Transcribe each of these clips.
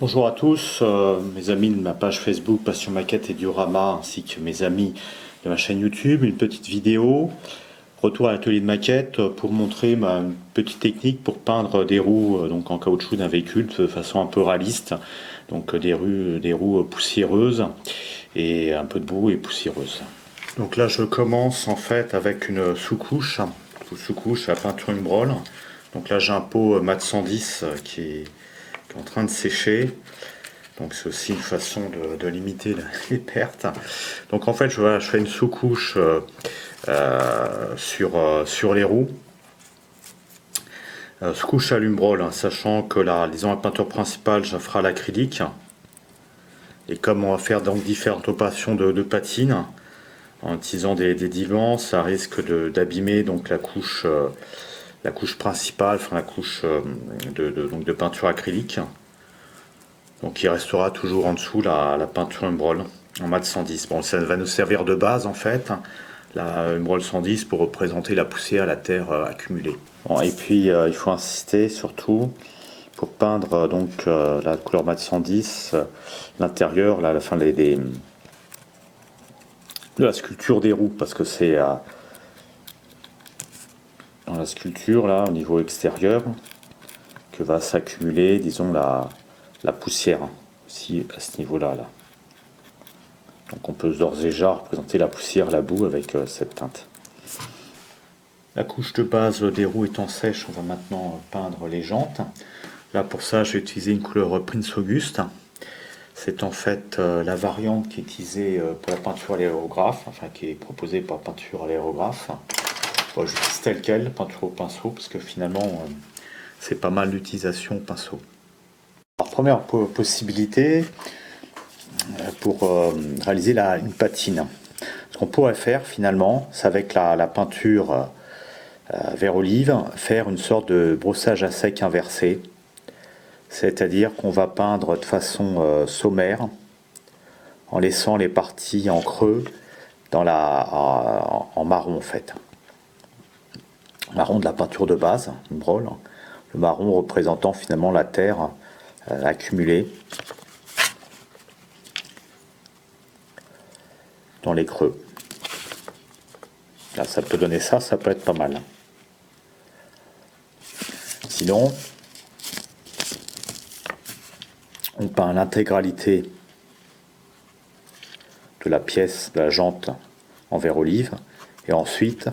Bonjour à tous, mes amis de ma page Facebook Passion Maquette et Diorama, ainsi que mes amis de ma chaîne YouTube, une petite vidéo, retour à l'atelier de maquette pour montrer ma petite technique pour peindre des roues donc en caoutchouc d'un véhicule de façon un peu réaliste, donc des roues poussiéreuses et un peu de boue et poussiéreuse. Donc là je commence en fait avec une sous-couche à peinture Umbroll. Donc là j'ai un pot mat 110 qui est en train de sécher. Donc c'est aussi une façon de limiter les pertes. Donc en fait, je fais une sous-couche sur les roues. Sous-couche à l'Umbroll, hein, sachant que disons, la peinture principale, je ferai à l'acrylique. Et comme on va faire donc différentes opérations de patine, en utilisant des diluants, ça risque d'abîmer donc la couche principale, enfin la couche donc de peinture acrylique. Donc il restera toujours en dessous la peinture Umbroll en mat 110. Bon, ça va nous servir de base en fait, la Umbroll 110 pour représenter la poussière, la terre accumulée. Bon, et puis il faut insister surtout pour peindre la couleur mat 110, l'intérieur, la fin de la sculpture des roues, parce que c'est dans la sculpture là au niveau extérieur que va s'accumuler, disons, la poussière, aussi à ce niveau-là. Là. Donc on peut d'ores et déjà représenter la poussière, la boue avec cette teinte. La couche de base des roues étant sèche, on va maintenant peindre les jantes. Là pour ça, j'ai utilisé une couleur Prince Auguste. C'est en fait la variante qui est utilisée pour la peinture à l'aérographe, enfin qui est proposée par peinture à l'aérographe. Bon, j'utilise tel quel, peinture au pinceau, parce que finalement c'est pas mal d'utilisation au pinceau. Alors, première possibilité, pour réaliser une patine. Ce qu'on pourrait faire finalement, c'est avec la peinture vert olive, faire une sorte de brossage à sec inversé. C'est-à-dire qu'on va peindre de façon sommaire, en laissant les parties en creux en marron en fait. Marron de la peinture de base, Umbroll. Le marron représentant finalement la terre accumulée dans les creux. Là, ça peut donner ça, ça peut être pas mal. Sinon, on peint l'intégralité de la pièce, de la jante en vert olive, et ensuite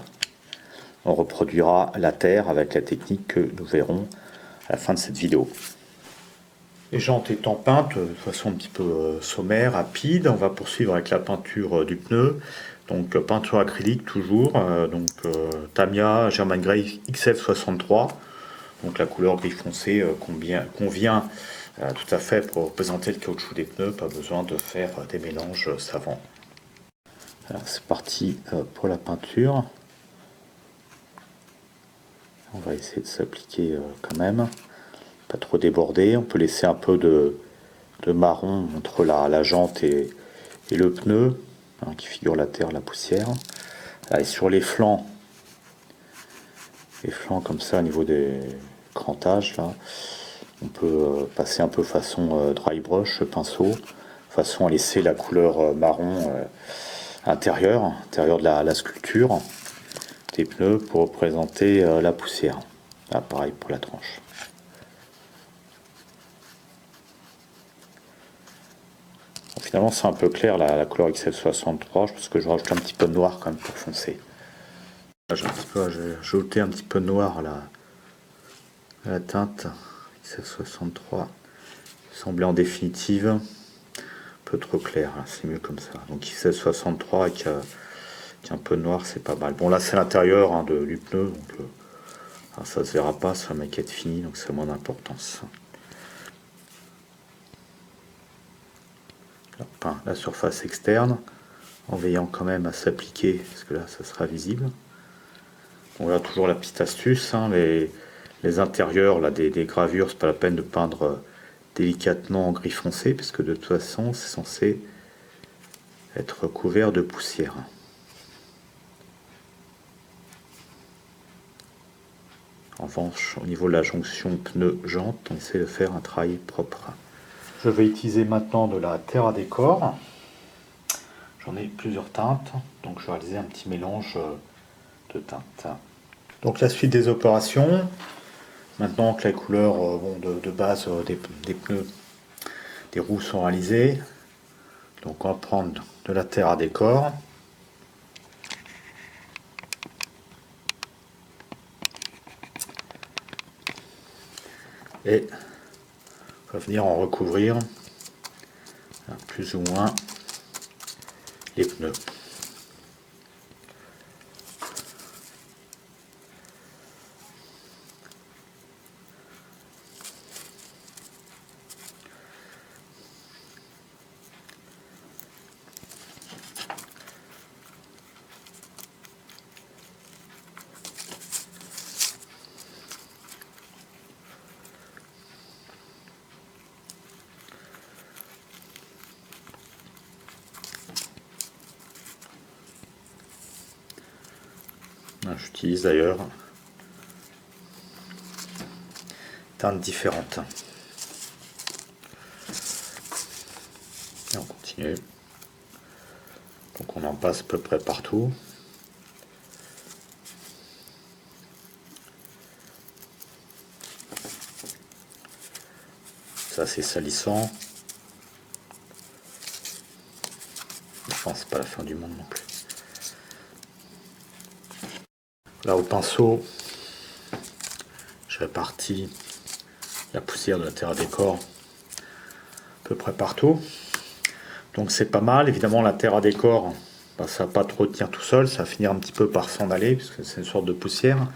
on reproduira la terre avec la technique que nous verrons à la fin de cette vidéo. Les jantes étant peintes de façon un petit peu sommaire, rapide, on va poursuivre avec la peinture du pneu. Donc peinture acrylique toujours, Tamiya German Grey XF63. Donc la couleur gris foncé convient tout à fait pour représenter le caoutchouc des pneus, pas besoin de faire des mélanges savants. Alors c'est parti pour la peinture. On va essayer de s'appliquer quand même, pas trop déborder. On peut laisser un peu de marron entre la jante et le pneu, hein, qui figure la terre, la poussière. Et sur les flancs comme ça au niveau des crantages, là, on peut passer un peu façon dry brush, pinceau, façon à laisser la couleur marron intérieure de la sculpture des pneus pour représenter la poussière. Là, pareil pour la tranche. Bon, finalement, c'est un peu clair la couleur XL63, parce que je rajoute un petit peu de noir quand même pour foncer. J'ai ajouté un petit peu de noir à la teinte XL63. Semblait en définitive un peu trop clair, hein, c'est mieux comme ça. Donc XL63 avec un peu de noir, c'est pas mal. Bon, là c'est l'intérieur, hein, du pneu, donc ça se verra pas sur la maquette finie, donc c'est moins d'importance. Peint la surface externe en veillant quand même à s'appliquer, parce que là ça sera visible. Bon, là toujours la petite astuce, hein, les intérieurs là, des gravures, c'est pas la peine de peindre délicatement en gris foncé, puisque de toute façon c'est censé être couvert de poussière. En revanche, au niveau de la jonction pneu-jante, on essaie de faire un travail propre. Je vais utiliser maintenant de la terre à décor. J'en ai plusieurs teintes, donc je vais réaliser un petit mélange de teintes. Donc la suite des opérations, maintenant que les couleurs de base des pneus, des roues sont réalisées, donc on va prendre de la terre à décor. Et on va venir en recouvrir plus ou moins les pneus. J'utilise d'ailleurs teintes différentes. Et on continue. Donc on en passe à peu près partout. Ça c'est salissant. Enfin, c'est pas la fin du monde non plus. Là au pinceau, je répartis la poussière de la terre à décor à peu près partout. Donc c'est pas mal. Évidemment la terre à décor, ça va pas trop tenir tout seul, ça va finir un petit peu par s'en aller puisque c'est une sorte de poussière.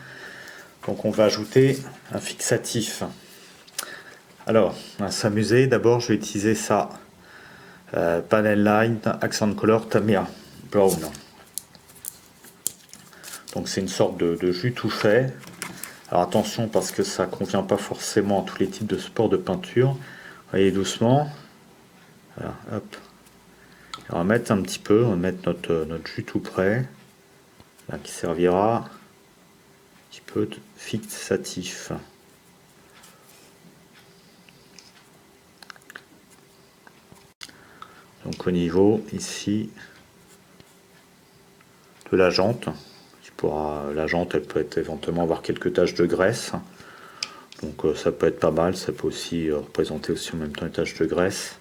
Donc on va ajouter un fixatif. Alors on va s'amuser. D'abord je vais utiliser ça, Panel Line Accent Color Tamiya Brown. Donc c'est une sorte de jus tout fait. Alors attention parce que ça convient pas forcément à tous les types de sports de peinture. Voyez doucement. Voilà, hop. On va mettre un petit peu, on va mettre notre jus tout prêt, là, qui servira un petit peu de fixatif. Donc au niveau ici de la jante, la jante elle peut éventuellement avoir quelques taches de graisse, donc ça peut être pas mal, ça peut aussi représenter aussi en même temps une tache de graisse.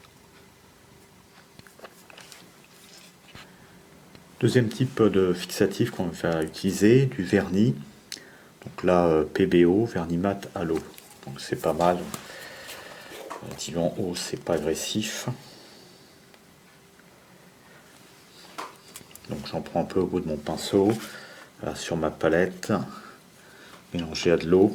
Deuxième type de fixatif qu'on va utiliser, du vernis. Donc là, PBO, vernis mat à l'eau. Donc c'est pas mal. Relativement haut, c'est pas agressif. Donc j'en prends un peu au bout de mon pinceau, sur ma palette, mélangé à de l'eau.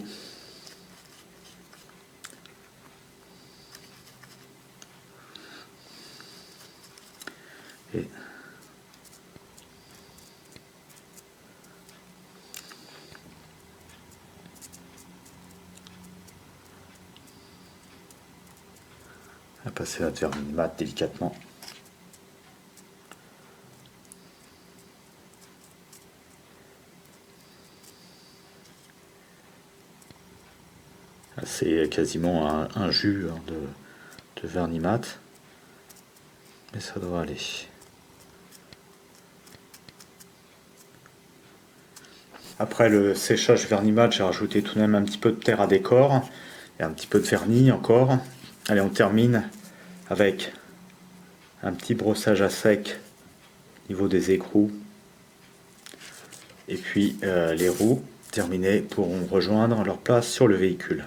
Et à passer la vernis mat délicatement. C'est quasiment un jus de vernis mat, mais ça doit aller. Après le séchage vernis mat, j'ai rajouté tout de même un petit peu de terre à décor et un petit peu de vernis encore. Allez, on termine avec un petit brossage à sec au niveau des écrous. Et puis les roues terminées pourront rejoindre leur place sur le véhicule.